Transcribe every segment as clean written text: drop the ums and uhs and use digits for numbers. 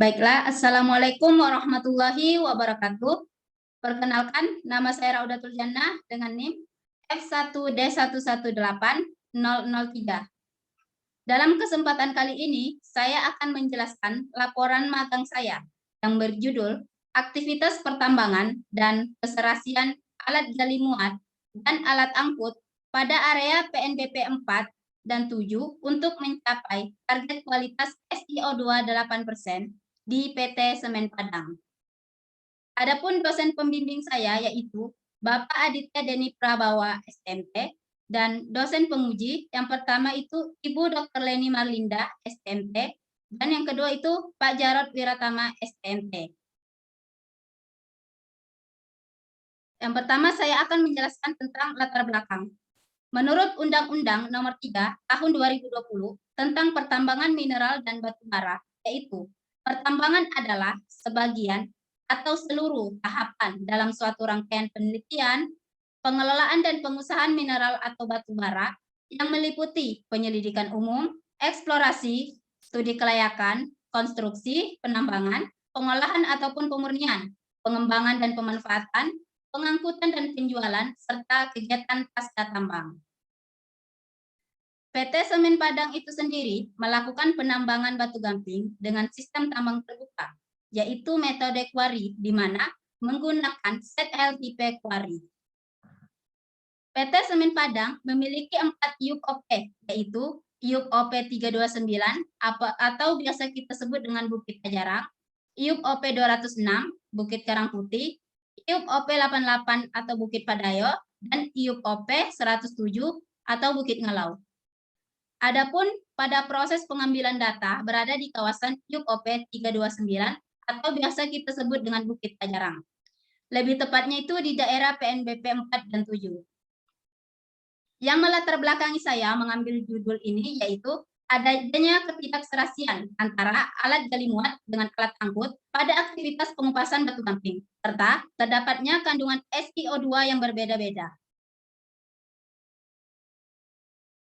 Baiklah, Assalamualaikum warahmatullahi wabarakatuh. Perkenalkan, nama saya Raudatul Jannah dengan NIM F1D118003. Dalam kesempatan kali ini, saya akan menjelaskan laporan magang saya yang berjudul Aktivitas Pertambangan dan Keserasian Alat Gali Muat dan Alat Angkut pada area PNBP 4 dan 7 untuk mencapai target kualitas SiO2 8% di PT Semen Padang. Adapun dosen pembimbing saya yaitu Bapak Aditya Deni Prabawa SMT dan dosen penguji yang pertama itu Ibu Dr. Leni Marlinda SMT dan yang kedua itu Pak Jarod Wiratama SMT. Yang pertama saya akan menjelaskan tentang latar belakang. Menurut Undang-Undang Nomor 3 Tahun 2020 tentang Pertambangan Mineral dan Batu Bara, yaitu pertambangan adalah sebagian atau seluruh tahapan dalam suatu rangkaian penelitian, pengelolaan dan pengusahaan mineral atau batu bara yang meliputi penyelidikan umum, eksplorasi, studi kelayakan, konstruksi, penambangan, pengolahan ataupun pemurnian, pengembangan dan pemanfaatan, pengangkutan dan penjualan, serta kegiatan pasca tambang. PT Semen Padang itu sendiri melakukan penambangan batu gamping dengan sistem tambang terbuka, yaitu metode quarry, di mana menggunakan set LTP quarry. PT Semen Padang memiliki 4 IUP OP, yaitu IUP OP 329 atau biasa kita sebut dengan Bukit Ajarang, IUP OP 206 Bukit Karangputih, IUP OP 88 atau Bukit Padayo, dan IUP OP 107 atau Bukit Ngelau. Adapun pada proses pengambilan data berada di kawasan IUP OP 329 atau biasa kita sebut dengan Bukit Ajarang. Lebih tepatnya itu di daerah PNBP 4 dan 7. Yang melatar belakangi saya mengambil judul ini yaitu adanya ketidakserasian antara alat gali muat dengan alat angkut pada aktivitas pengupasan batu gamping, serta terdapatnya kandungan SiO2 yang berbeda-beda.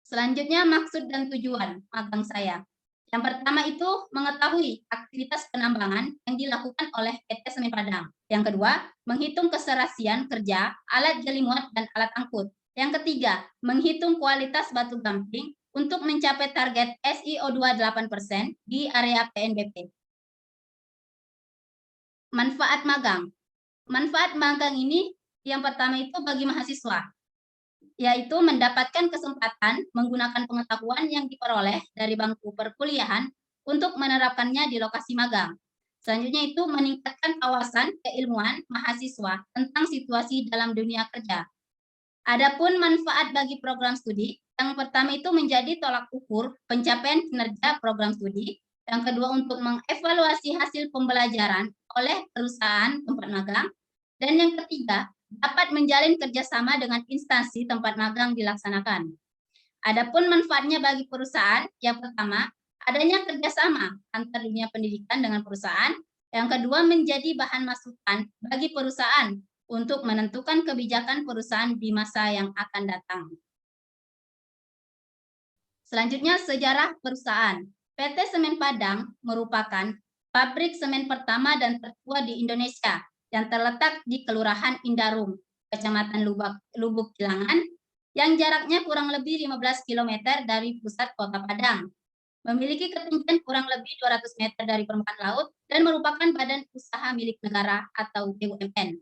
Selanjutnya, maksud dan tujuan magang saya. Yang pertama itu mengetahui aktivitas penambangan yang dilakukan oleh PT Semen Padang. Yang kedua, menghitung keserasian kerja alat gali muat dan alat angkut. Yang ketiga, menghitung kualitas batu gamping untuk mencapai target SiO2 8% di area PNBP. Manfaat magang. Manfaat magang ini yang pertama itu bagi mahasiswa, yaitu mendapatkan kesempatan menggunakan pengetahuan yang diperoleh dari bangku perkuliahan untuk menerapkannya di lokasi magang. Selanjutnya itu meningkatkan wawasan keilmuan mahasiswa tentang situasi dalam dunia kerja. Adapun manfaat bagi program studi, yang pertama itu menjadi tolak ukur pencapaian kinerja program studi, yang kedua untuk mengevaluasi hasil pembelajaran oleh perusahaan tempat magang, dan yang ketiga dapat menjalin kerjasama dengan instansi tempat magang dilaksanakan. Adapun manfaatnya bagi perusahaan, yang pertama, adanya kerjasama antar dunia pendidikan dengan perusahaan, yang kedua menjadi bahan masukan bagi perusahaan untuk menentukan kebijakan perusahaan di masa yang akan datang. Selanjutnya, sejarah perusahaan. PT Semen Padang merupakan pabrik semen pertama dan tertua di Indonesia yang terletak di Kelurahan Indarum, Kecamatan Lubuk Kilangan, yang jaraknya kurang lebih 15 km dari pusat kota Padang. Memiliki ketinggian kurang lebih 200 meter dari permukaan laut dan merupakan badan usaha milik negara atau BUMN.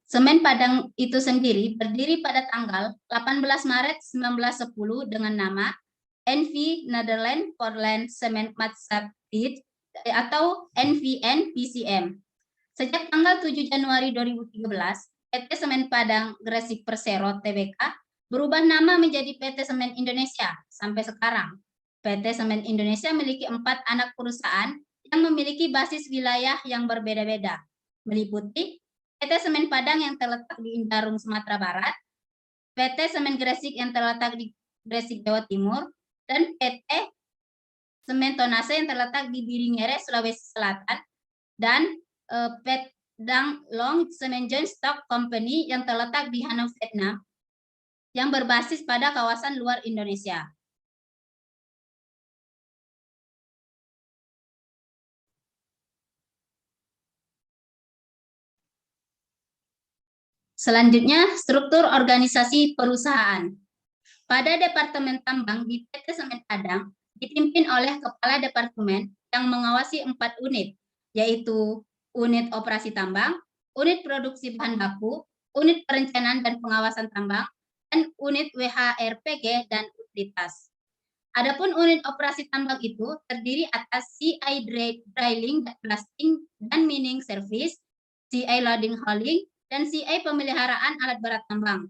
Semen Padang itu sendiri berdiri pada tanggal 18 Maret 1910 dengan nama NV Netherlands Portland Cement Maatschappij atau NVN PCM. Sejak tanggal 7 Januari 2013, PT Semen Padang Gresik Persero Tbk berubah nama menjadi PT Semen Indonesia sampai sekarang. PT Semen Indonesia memiliki 4 anak perusahaan yang memiliki basis wilayah yang berbeda-beda, meliputi PT Semen Padang yang terletak di Indarum, Sumatera Barat, PT Semen Gresik yang terletak di Gresik, Jawa Timur, dan PT Semen Tonase yang terletak di Biringere, Sulawesi Selatan, dan PT Dang Long Cement Joint Stock Company yang terletak di Hanau, Vietnam, yang berbasis pada kawasan luar Indonesia. Selanjutnya, struktur organisasi perusahaan. Pada Departemen Tambang di PT Semen Padang, dipimpin oleh Kepala Departemen yang mengawasi 4 unit, yaitu Unit Operasi Tambang, Unit Produksi Bahan Baku, Unit Perencanaan dan Pengawasan Tambang, dan Unit WHRPG dan Utilitas. Adapun unit operasi tambang itu terdiri atas CI Drilling, Blasting, dan Mining Service, CI Loading Hauling, dan CI Pemeliharaan Alat Berat Tambang.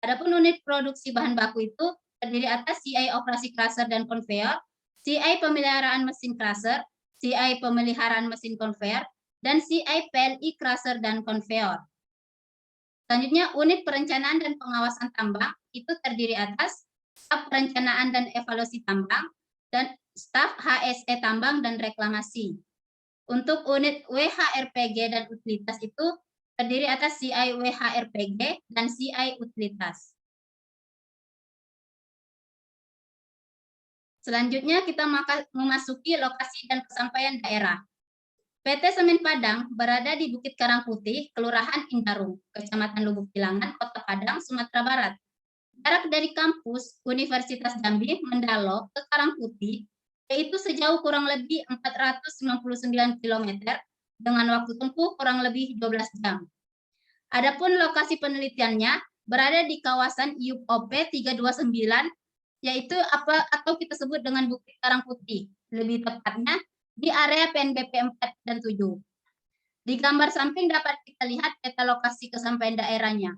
Adapun unit produksi bahan baku itu terdiri atas CI Operasi Crusher dan Conveyor, CI Pemeliharaan Mesin Crusher, CI Pemeliharaan Mesin Conveyor, dan CI PLI Crusher dan Conveyor. Selanjutnya, unit perencanaan dan pengawasan tambang itu terdiri atas staf perencanaan dan evaluasi tambang dan staf HSE tambang dan reklamasi. Untuk unit WHRPG dan utilitas itu terdiri atas CI WHRPG dan CI utilitas. Selanjutnya kita memasuki lokasi dan kesampaian daerah. PT Semen Padang berada di Bukit Karangputih, Kelurahan Indarung, Kecamatan Lubuk Bilangan, Kota Padang, Sumatera Barat. Jarak dari kampus Universitas Jambi Mendalo ke Karangputih yaitu sejauh kurang lebih 499 km dengan waktu tempuh kurang lebih 12 jam. Adapun lokasi penelitiannya berada di kawasan IUP 329 yaitu atau kita sebut dengan Bukit Karangputih, lebih tepatnya di area PNBP 4 dan 7. Di gambar samping dapat kita lihat peta lokasi kesampaian daerahnya.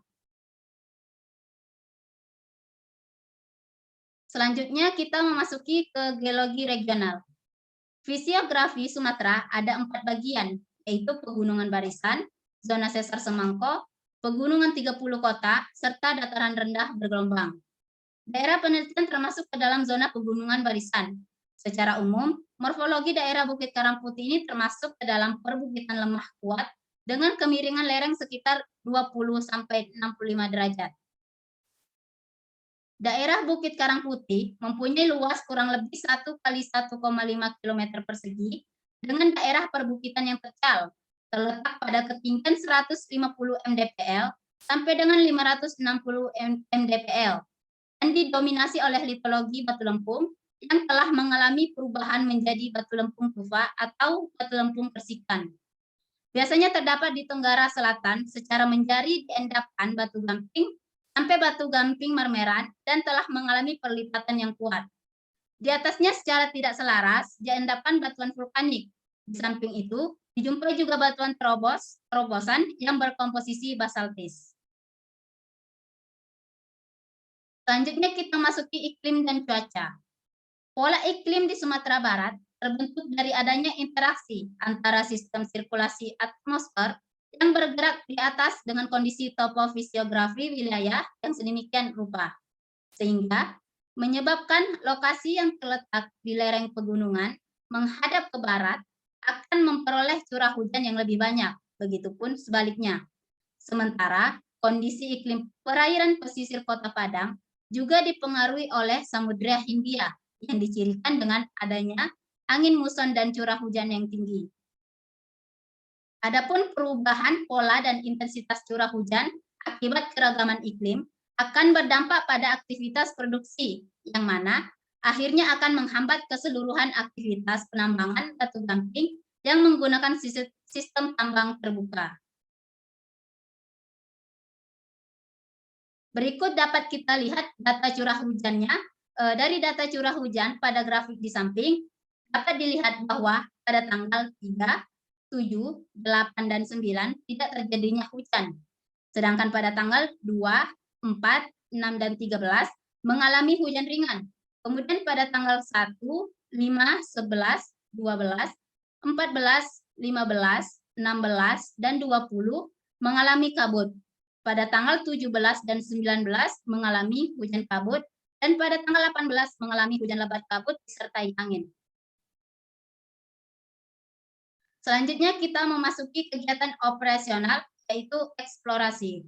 Selanjutnya kita memasuki ke geologi regional. Fisiografi Sumatera ada 4 bagian, yaitu pegunungan barisan, zona sesar semangko, pegunungan 30 kota, serta dataran rendah bergelombang. Daerah penelitian termasuk ke dalam zona pegunungan barisan. Secara umum, morfologi daerah Bukit Karangputih ini termasuk ke dalam perbukitan lemah kuat dengan kemiringan lereng sekitar 20–65 derajat. Daerah Bukit Karangputih mempunyai luas kurang lebih 1 kali 1,5 km persegi dengan daerah perbukitan yang terjal, terletak pada ketinggian 150 mdpl sampai dengan 560 mdpl, dan didominasi oleh litologi batu lempung yang telah mengalami perubahan menjadi batu lempung tufa atau batu lempung persikan. Biasanya terdapat di Tenggara Selatan secara menjari di endapan batu gamping sampai batu gamping marmeran dan telah mengalami perlipatan yang kuat. Di atasnya secara tidak selaras di endapan batuan vulkanik. Di samping itu dijumpai juga batuan terobosan yang berkomposisi basaltis. Selanjutnya kita masuki iklim dan cuaca. Pola iklim di Sumatera Barat terbentuk dari adanya interaksi antara sistem sirkulasi atmosfer yang bergerak di atas dengan kondisi topofisiografi wilayah yang sedemikian rupa, sehingga menyebabkan lokasi yang terletak di lereng pegunungan menghadap ke barat akan memperoleh curah hujan yang lebih banyak, begitupun sebaliknya. Sementara kondisi iklim perairan pesisir Kota Padang juga dipengaruhi oleh Samudra Hindia yang dicirikan dengan adanya angin muson dan curah hujan yang tinggi. Adapun perubahan pola dan intensitas curah hujan akibat keragaman iklim akan berdampak pada aktivitas produksi, yang mana akhirnya akan menghambat keseluruhan aktivitas penambangan batu gamping yang menggunakan sistem tambang terbuka. Berikut dapat kita lihat data curah hujannya. Dari data curah hujan pada grafik di samping, dapat dilihat bahwa pada tanggal 3, 7, 8, dan 9 tidak terjadinya hujan. Sedangkan pada tanggal 2, 4, 6, dan 13 mengalami hujan ringan. Kemudian pada tanggal 1, 5, 11, 12, 14, 15, 16, dan 20 mengalami kabut. Pada tanggal 17 dan 19 mengalami hujan kabut, dan pada tanggal 18 mengalami hujan lebat kabut disertai angin. Selanjutnya kita memasuki kegiatan operasional, yaitu eksplorasi.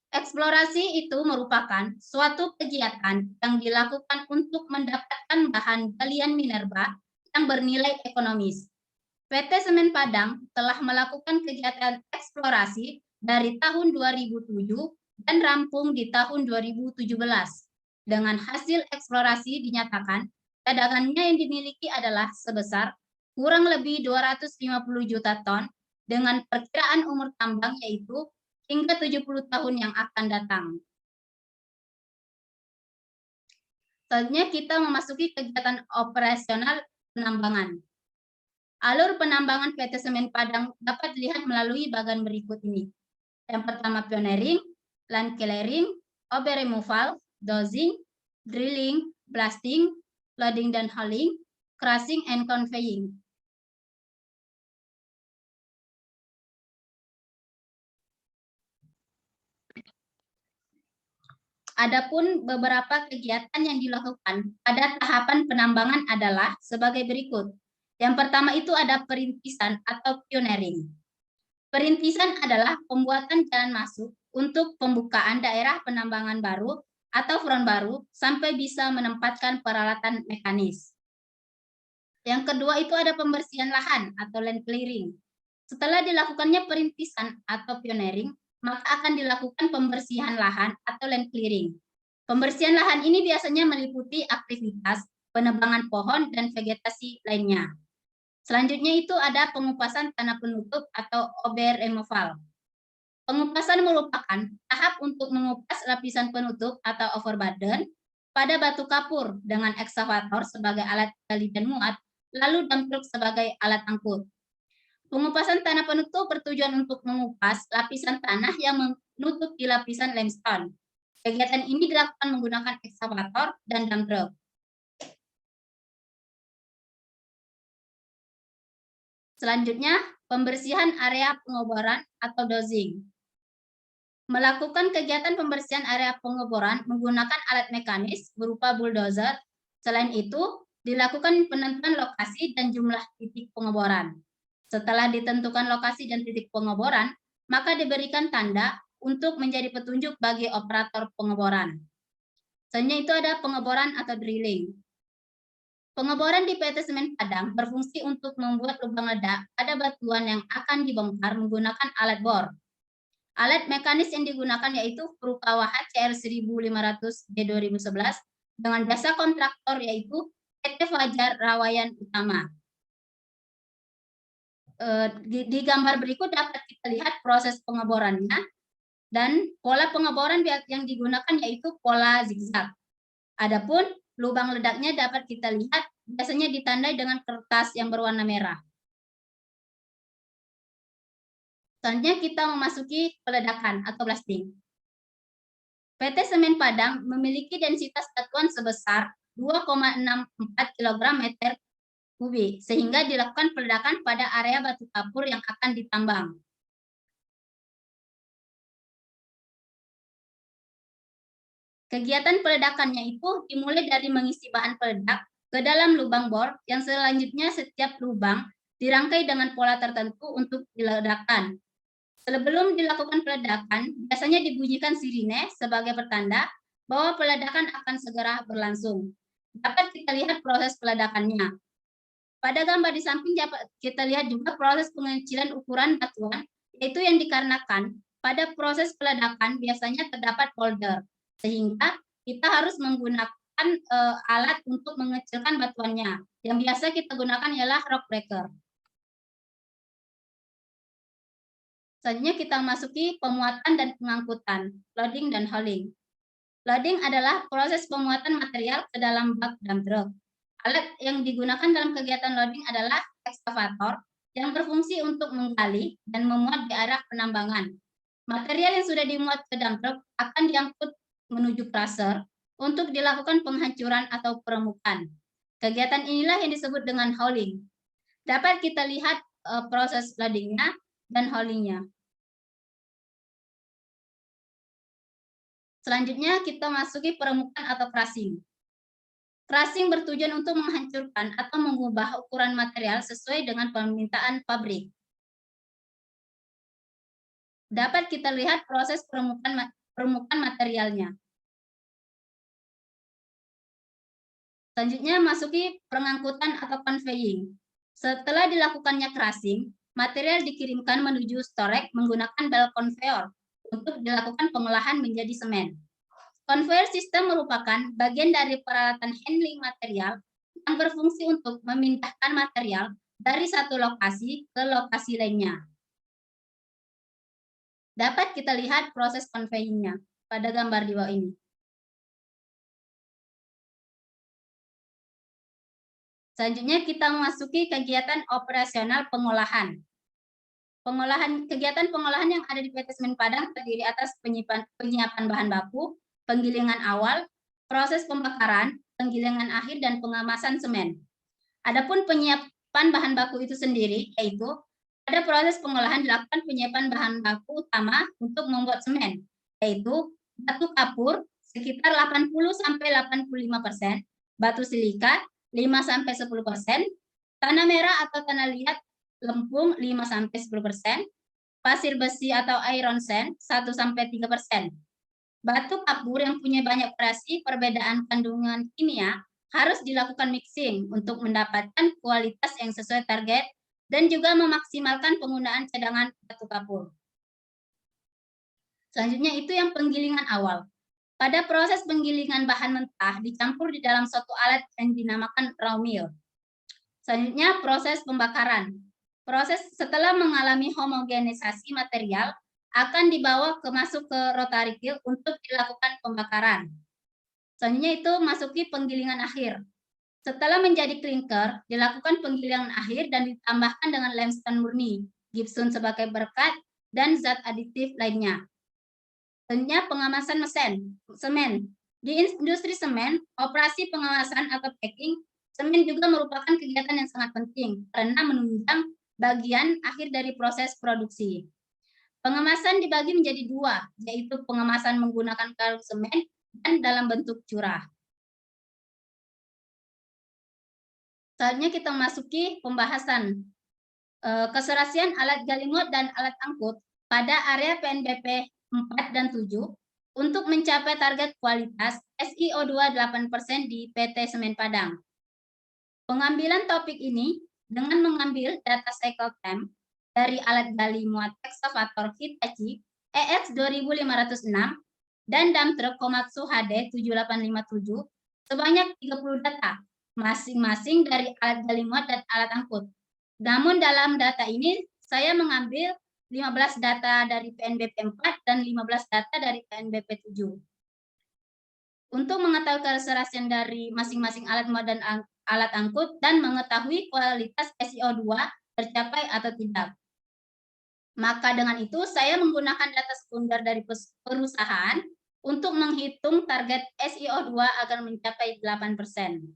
Eksplorasi itu merupakan suatu kegiatan yang dilakukan untuk mendapatkan bahan galian minerba yang bernilai ekonomis. PT Semen Padang telah melakukan kegiatan eksplorasi dari tahun 2007 dan rampung di tahun 2017. Dengan hasil eksplorasi dinyatakan cadangannya yang dimiliki adalah sebesar kurang lebih 250 juta ton dengan perkiraan umur tambang yaitu hingga 70 tahun yang akan datang. Selanjutnya kita memasuki kegiatan operasional penambangan. Alur penambangan PT Semen Padang dapat dilihat melalui bagian berikut ini. Yang pertama pioneering, land clearing, OB removal, dozing, drilling, blasting, loading dan hauling, crushing and conveying. Adapun beberapa kegiatan yang dilakukan pada tahapan penambangan adalah sebagai berikut. Yang pertama itu ada perintisan atau pioneering. Perintisan adalah pembuatan jalan masuk untuk pembukaan daerah penambangan baru atau front baru sampai bisa menempatkan peralatan mekanis. Yang kedua itu ada pembersihan lahan atau land clearing. Setelah dilakukannya perintisan atau pioneering, maka akan dilakukan pembersihan lahan atau land clearing. Pembersihan lahan ini biasanya meliputi aktivitas penebangan pohon dan vegetasi lainnya. Selanjutnya itu ada pengupasan tanah penutup atau OB removal. Pengupasan merupakan tahap untuk mengupas lapisan penutup atau overburden pada batu kapur dengan ekskavator sebagai alat gali dan muat, lalu dump truck sebagai alat angkut. Pengupasan tanah penutup bertujuan untuk mengupas lapisan tanah yang menutupi lapisan limestone. Kegiatan ini dilakukan menggunakan ekskavator dan dump truck. Selanjutnya, pembersihan area pengeboran atau dozing. Melakukan kegiatan pembersihan area pengeboran menggunakan alat mekanis berupa bulldozer. Selain itu, dilakukan penentuan lokasi dan jumlah titik pengeboran. Setelah ditentukan lokasi dan titik pengeboran, maka diberikan tanda untuk menjadi petunjuk bagi operator pengeboran. Selanjutnya itu ada pengeboran atau drilling. Pengeboran di PT Semen Padang berfungsi untuk membuat lubang ledak pada batuan yang akan dibongkar menggunakan alat bor. Alat mekanis yang digunakan yaitu berupa wahat CR 1500 D2011 dengan jasa kontraktor yaitu PT Fajar Rawayan Utama. Di gambar berikut dapat kita lihat proses pengeborannya dan pola pengeboran yang digunakan yaitu pola zigzag. Adapun lubang ledaknya dapat kita lihat biasanya ditandai dengan kertas yang berwarna merah. Selanjutnya kita memasuki peledakan atau blasting. PT Semen Padang memiliki densitas batuan sebesar 2,64 kg meter kubik, sehingga dilakukan peledakan pada area batu kapur yang akan ditambang. Kegiatan peledakannya itu dimulai dari mengisi bahan peledak ke dalam lubang bor, yang selanjutnya setiap lubang dirangkai dengan pola tertentu untuk diledakkan. Sebelum dilakukan peledakan, biasanya dibunyikan sirine sebagai pertanda bahwa peledakan akan segera berlangsung. Dapat kita lihat proses peledakannya. Pada gambar di samping dapat kita lihat juga proses pengecilan ukuran batuan, yaitu yang dikarenakan pada proses peledakan biasanya terdapat polder, sehingga kita harus menggunakan alat untuk mengecilkan batuannya. Yang biasa kita gunakan ialah rock breaker. Selanjutnya kita masuki pemuatan dan pengangkutan, loading dan hauling. Loading adalah proses pemuatan material ke dalam bak dump truck. Alat yang digunakan dalam kegiatan loading adalah ekskavator yang berfungsi untuk menggali dan memuat di arah penambangan. Material yang sudah dimuat ke dump truck akan diangkut menuju crusher untuk dilakukan penghancuran atau peremukan. Kegiatan inilah yang disebut dengan hauling. Dapat kita lihat proses loadingnya dan haulingnya. Selanjutnya kita masuki peremukan atau crushing. Crushing bertujuan untuk menghancurkan atau mengubah ukuran material sesuai dengan permintaan pabrik. Dapat kita lihat proses permukaan materialnya. Selanjutnya masuki pengangkutan atau conveying. Setelah dilakukannya crushing, material dikirimkan menuju storage menggunakan belt conveyor untuk dilakukan pengolahan menjadi semen. Conveyor system merupakan bagian dari peralatan handling material yang berfungsi untuk memindahkan material dari satu lokasi ke lokasi lainnya. Dapat kita lihat proses conveying-nya pada gambar di bawah ini. Selanjutnya kita memasuki kegiatan operasional pengolahan. Kegiatan pengolahan yang ada di PT Semen Padang terdiri atas penyiapan bahan baku, penggilingan awal, proses pembakaran, penggilingan akhir, dan pengemasan semen. Adapun penyiapan bahan baku itu sendiri, yaitu pada proses pengolahan dilakukan penyiapan bahan baku utama untuk membuat semen, yaitu batu kapur sekitar 80–85%, batu silika 5–10%, tanah merah atau tanah liat lempung 5–10%, pasir besi atau iron sand 1–3%. Batu kapur yang punya banyak variasi perbedaan kandungan kimia harus dilakukan mixing untuk mendapatkan kualitas yang sesuai target dan juga memaksimalkan penggunaan cadangan batu kapur. Selanjutnya itu yang penggilingan awal. Pada proses penggilingan bahan mentah dicampur di dalam suatu alat yang dinamakan raw mill. Selanjutnya proses pembakaran. Proses setelah mengalami homogenisasi material akan dibawa masuk ke rotary kiln untuk dilakukan pembakaran. Selanjutnya itu masuki penggilingan akhir. Setelah menjadi klinker, dilakukan penggilingan akhir dan ditambahkan dengan limestone murni, gypsum sebagai berkat, dan zat aditif lainnya. Selanjutnya pengemasan semen. Di industri semen, operasi pengemasan atau packing, semen juga merupakan kegiatan yang sangat penting karena menunjang bagian akhir dari proses produksi. Pengemasan dibagi menjadi dua, yaitu pengemasan menggunakan karung semen dan dalam bentuk curah. Selanjutnya kita memasuki pembahasan keserasian alat gali muat dan alat angkut pada area PNBP 4 dan 7 untuk mencapai target kualitas SiO2 8% di PT Semen Padang. Pengambilan topik ini dengan mengambil data cycle time dari alat gali muat ekskavator Hitachi EX 2506 dan dump truck Komatsu HD 7857 sebanyak 30 data, masing-masing dari alat gali muat dan alat angkut. Namun dalam data ini saya mengambil 15 data dari PNBP 4 dan 15 data dari PNBP 7. Untuk mengetahui keserasian dari masing-masing alat muat dan alat angkut dan mengetahui kualitas SiO2 tercapai atau tidak. Maka dengan itu saya menggunakan data sekunder dari perusahaan untuk menghitung target SiO2 agar mencapai 8%.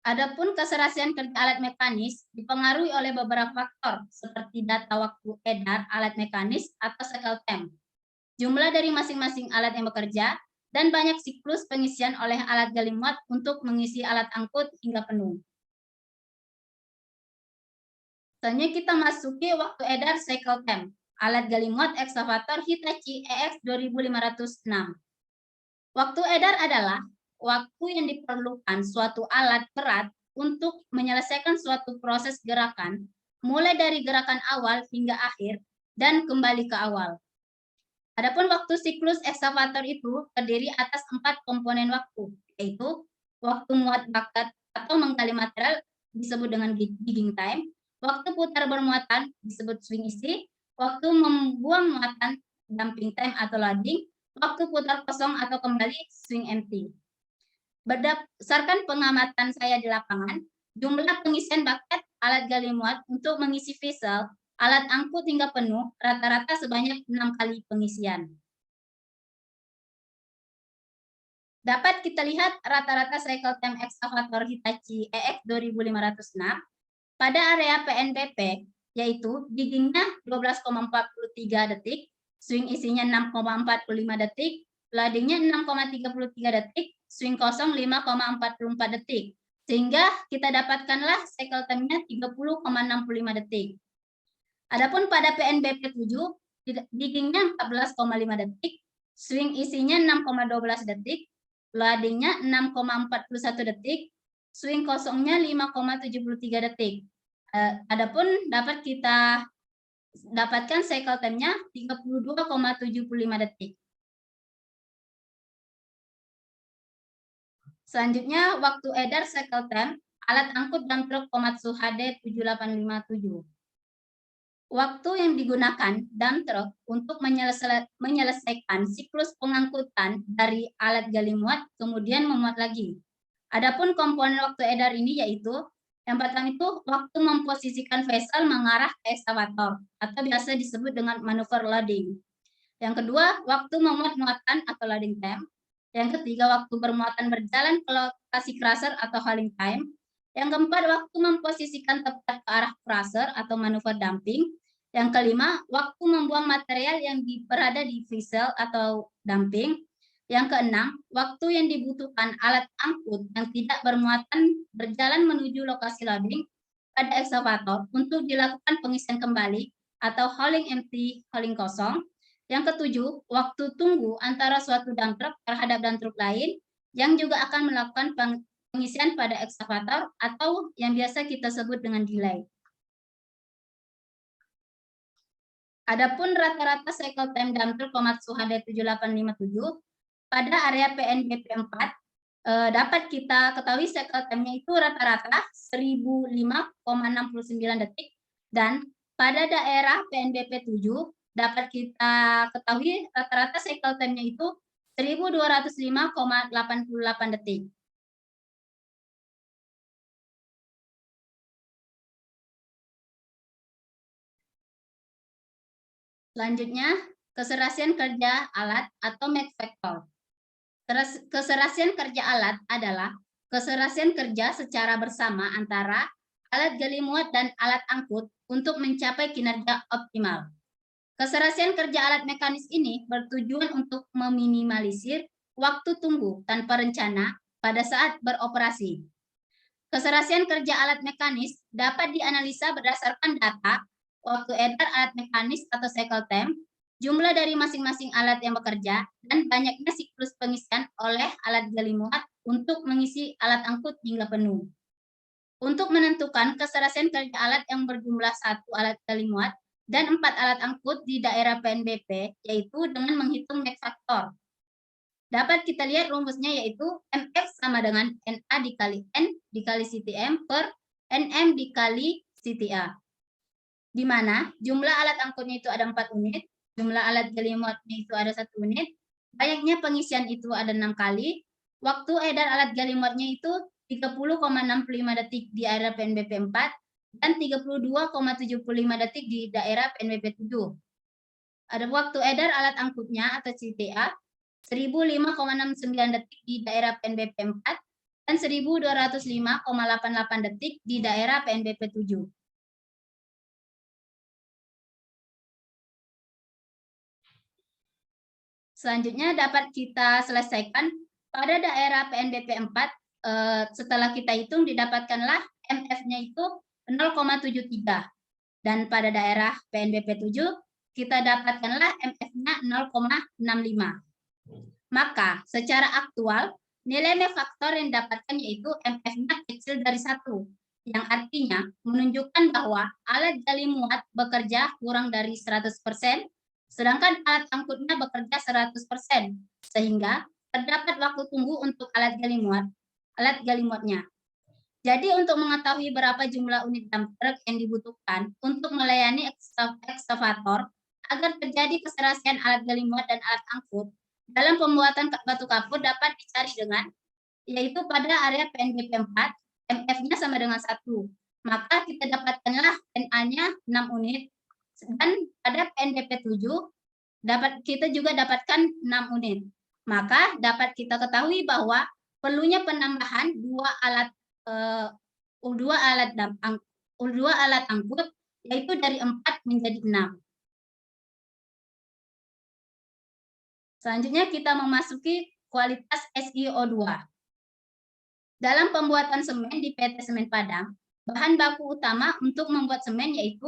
Adapun keserasian kerja alat mekanis dipengaruhi oleh beberapa faktor seperti data waktu edar alat mekanis atau cycle time, jumlah dari masing-masing alat yang bekerja, dan banyak siklus pengisian oleh alat gali muat untuk mengisi alat angkut hingga penuh. Selanjutnya kita masuki waktu edar cycle time, alat gali muat ekskavator Hitachi EX 2506. Waktu edar adalah waktu yang diperlukan suatu alat berat untuk menyelesaikan suatu proses gerakan, mulai dari gerakan awal hingga akhir, dan kembali ke awal. Adapun waktu siklus ekskavator itu terdiri atas 4 komponen waktu, yaitu waktu muat bakat atau menggali material disebut dengan digging time, waktu putar bermuatan disebut swing isi, waktu membuang muatan dumping time atau loading, waktu putar kosong atau kembali swing empty. Berdasarkan pengamatan saya di lapangan, jumlah pengisian baket alat gali muat untuk mengisi vessel, alat angkut hingga penuh rata-rata sebanyak 6 kali pengisian. Dapat kita lihat rata-rata cycle time ekskavator Hitachi EX 2506 pada area PNBP, yaitu diggingnya 12,43 detik, swing isinya 6,45 detik, loadingnya 6,33 detik, swing kosong 5,44 detik, sehingga kita dapatkanlah cycle time-nya 30,65 detik. Adapun pada PNBP 7, diggingnya 14,5 detik, swing isinya 6,12 detik, loadingnya 6,41 detik, swing kosongnya 5,73 detik. Adapun dapat kita dapatkan cycle time-nya 32,75 detik. Selanjutnya, waktu edar cycle time alat angkut dump truck Komatsu HD 7857. Waktu yang digunakan dump truck untuk menyelesaikan siklus pengangkutan dari alat gali muat kemudian memuat lagi. Adapun komponen waktu edar ini yaitu yang pertama itu waktu memposisikan vessel mengarah ke ekskavator atau biasa disebut dengan manuver loading. Yang kedua, waktu memuat muatan atau loading time. Yang ketiga, waktu bermuatan berjalan ke lokasi crusher atau hauling time. Yang keempat, waktu memposisikan tepat ke arah crusher atau manuver dumping. Yang kelima, waktu membuang material yang berada di vessel atau dumping. Yang keenam, waktu yang dibutuhkan alat angkut yang tidak bermuatan berjalan menuju lokasi loading pada ekskavator untuk dilakukan pengisian kembali atau hauling empty, hauling kosong. Yang ketujuh, waktu tunggu antara suatu dump truck terhadap dump truck lain yang juga akan melakukan pengisian pada ekskavator atau yang biasa kita sebut dengan delay. Adapun rata-rata cycle time dump truck Komatsu HD 7857 pada area PNBP 4 dapat kita ketahui cycle time-nya itu rata-rata 1005,69 detik dan pada daerah PNBP 7 dapat kita ketahui rata-rata cycle time-nya itu 1205,88 detik. Selanjutnya, keserasian kerja alat atau make factor. Keserasian kerja alat adalah keserasian kerja secara bersama antara alat gali muat dan alat angkut untuk mencapai kinerja optimal. Keserasian kerja alat mekanis ini bertujuan untuk meminimalisir waktu tunggu tanpa rencana pada saat beroperasi. Keserasian kerja alat mekanis dapat dianalisa berdasarkan data waktu edar alat mekanis atau cycle time, jumlah dari masing-masing alat yang bekerja, dan banyaknya siklus pengisian oleh alat gali muat untuk mengisi alat angkut hingga penuh. Untuk menentukan keserasian kerja alat yang berjumlah 1 alat gali muat dan 4 alat angkut di daerah PNBP, yaitu dengan menghitung make factor. Dapat kita lihat rumusnya yaitu MF sama dengan NA dikali N dikali CTM per NM dikali CTA. Di mana jumlah alat angkutnya itu ada 4 unit, jumlah alat gali muatnya itu ada 1 unit, banyaknya pengisian itu ada 6 kali, waktu edar alat gali muatnya itu 30,65 detik di area PNBP 4 dan 32,75 detik di daerah PNBP 7. Ada waktu edar alat angkutnya atau CTA 1005,69 detik di daerah PNBP 4 dan 1205,88 detik di daerah PNBP 7. Selanjutnya dapat kita selesaikan pada daerah PNBP 4 setelah kita hitung didapatkanlah MF-nya itu 0,73 dan pada daerah PNBP 7 kita dapatkanlah MF-nya 0,65. Maka secara aktual nilai faktor yang didapatkan yaitu MF-nya kecil dari 1, yang artinya menunjukkan bahwa alat gali muat bekerja kurang dari 100%, sedangkan alat angkutnya bekerja 100%, sehingga terdapat waktu tunggu untuk alat gali muatnya. Jadi untuk mengetahui berapa jumlah unit dump truck yang dibutuhkan untuk melayani ekskavator agar terjadi keserasian alat gali muat dan alat angkut, dalam pembuatan batu kapur dapat dicari dengan, yaitu pada area PNBP 4, MF-nya sama dengan 1. Maka kita dapatkanlah NA-nya 6 unit, dan pada PNBP 7 kita juga dapatkan 6 unit. Maka dapat kita ketahui bahwa perlunya penambahan 2 alat angkut, yaitu dari 4 menjadi 6. Selanjutnya kita memasuki kualitas SiO2. Dalam pembuatan semen di PT Semen Padang, bahan baku utama untuk membuat semen yaitu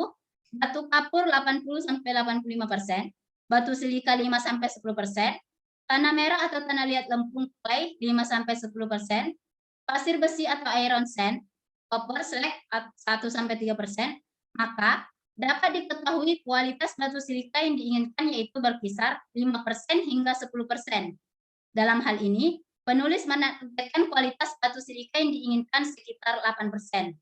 batu kapur 80-85%, batu silika 5-10%, tanah merah atau tanah liat lempung clay 5-10%, pasir besi atau iron sand, copper slag 1-3%, maka dapat diketahui kualitas batu silika yang diinginkan yaitu berkisar 5% hingga 10%. Dalam hal ini, penulis menargetkan kualitas batu silika yang diinginkan sekitar 8%.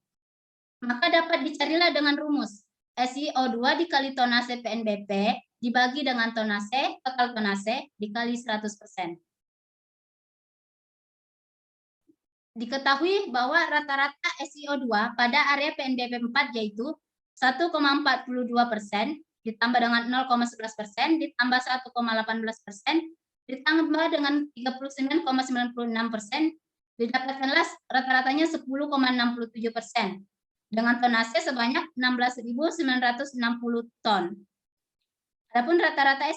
Maka dapat dicarilah dengan rumus SiO2 dikali tonase PNBP dibagi dengan tonase, total tonase, dikali 100%. Diketahui bahwa rata-rata SiO2 pada area PNBP 4 yaitu 1,42%, ditambah dengan 0,11%, ditambah 1,18%, ditambah dengan 39,96%, didapatkanlah rata-ratanya 10,67%, dengan tonase sebanyak 16.960 ton. Adapun rata-rata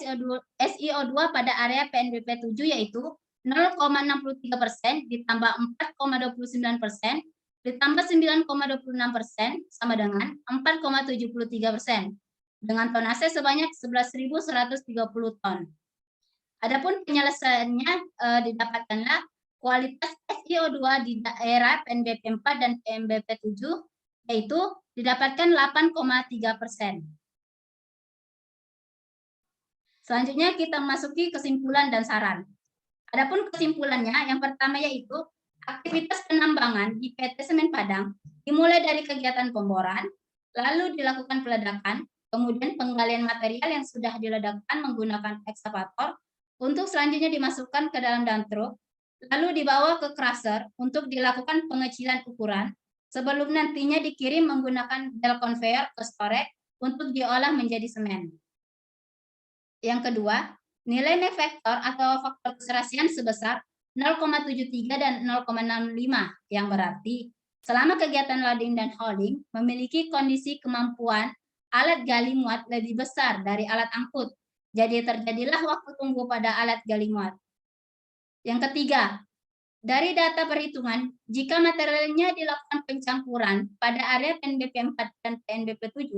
SiO2 pada area PNBP 7 yaitu 0,63% ditambah 4,29% ditambah 9,26% sama dengan 4,73% dengan tonase sebanyak 11.130 ton. Adapun penyelesaiannya didapatkanlah kualitas SiO2 di daerah PNBP 4 dan PNBP 7 yaitu didapatkan 8,3%. Selanjutnya kita memasuki kesimpulan dan saran. Adapun kesimpulannya, yang pertama yaitu aktivitas penambangan di PT Semen Padang dimulai dari kegiatan pemboran, lalu dilakukan peledakan, kemudian penggalian material yang sudah diledakkan menggunakan ekskavator untuk selanjutnya dimasukkan ke dalam dump truck, lalu dibawa ke crusher untuk dilakukan pengecilan ukuran, sebelum nantinya dikirim menggunakan bel conveyor ke storage untuk diolah menjadi semen. Yang kedua, nilai net faktor atau faktor keserasian sebesar 0,73 dan 0,65 yang berarti selama kegiatan loading dan hauling memiliki kondisi kemampuan alat gali muat lebih besar dari alat angkut. Jadi terjadilah waktu tunggu pada alat gali muat. Yang ketiga, dari data perhitungan, jika materialnya dilakukan pencampuran pada area PNBP 4 dan PNBP 7,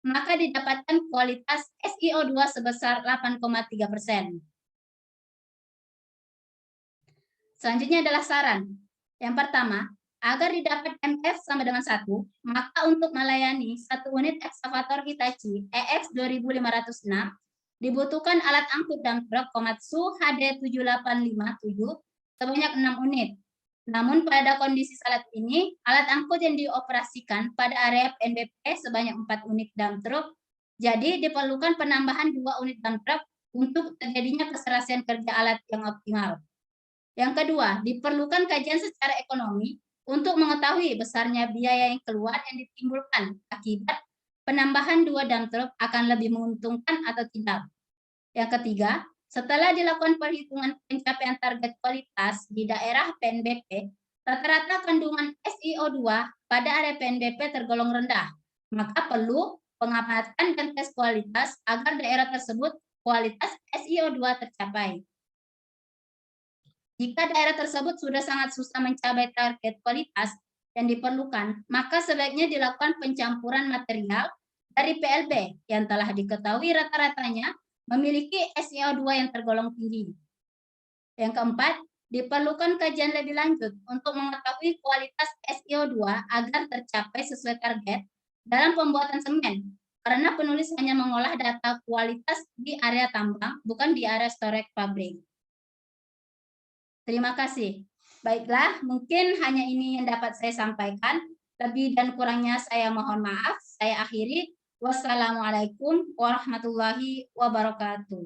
maka didapatkan kualitas SiO2 sebesar 8,3%. Selanjutnya adalah saran. Yang pertama, agar didapat MF sama dengan 1, maka untuk melayani 1 unit ekskavator Hitachi EX 2506, dibutuhkan alat angkut dump truck Komatsu HD7857 sebanyak 6 unit. Namun pada kondisi saat ini, alat angkut yang dioperasikan pada area PNBP sebanyak 4 unit dump truck, jadi diperlukan penambahan 2 unit dump truck untuk terjadinya keserasian kerja alat yang optimal. Yang kedua, diperlukan kajian secara ekonomi untuk mengetahui besarnya biaya yang keluar yang ditimbulkan akibat penambahan 2 dump truck akan lebih menguntungkan atau tidak. Yang ketiga, setelah dilakukan perhitungan pencapaian target kualitas di daerah PNBP, rata-rata kandungan SiO2 pada area PNBP tergolong rendah, maka perlu pengamatan dan tes kualitas agar daerah tersebut kualitas SiO2 tercapai. Jika daerah tersebut sudah sangat susah mencapai target kualitas yang diperlukan, maka sebaiknya dilakukan pencampuran material dari PLB yang telah diketahui rata-ratanya memiliki SiO2 yang tergolong tinggi. Yang keempat, diperlukan kajian lebih lanjut untuk mengetahui kualitas SiO2 agar tercapai sesuai target dalam pembuatan semen, karena penulis hanya mengolah data kualitas di area tambang, bukan di area storage pabrik. Terima kasih. Baiklah, mungkin hanya ini yang dapat saya sampaikan. Lebih dan kurangnya saya mohon maaf. Saya akhiri. Wassalamualaikum warahmatullahi wabarakatuh.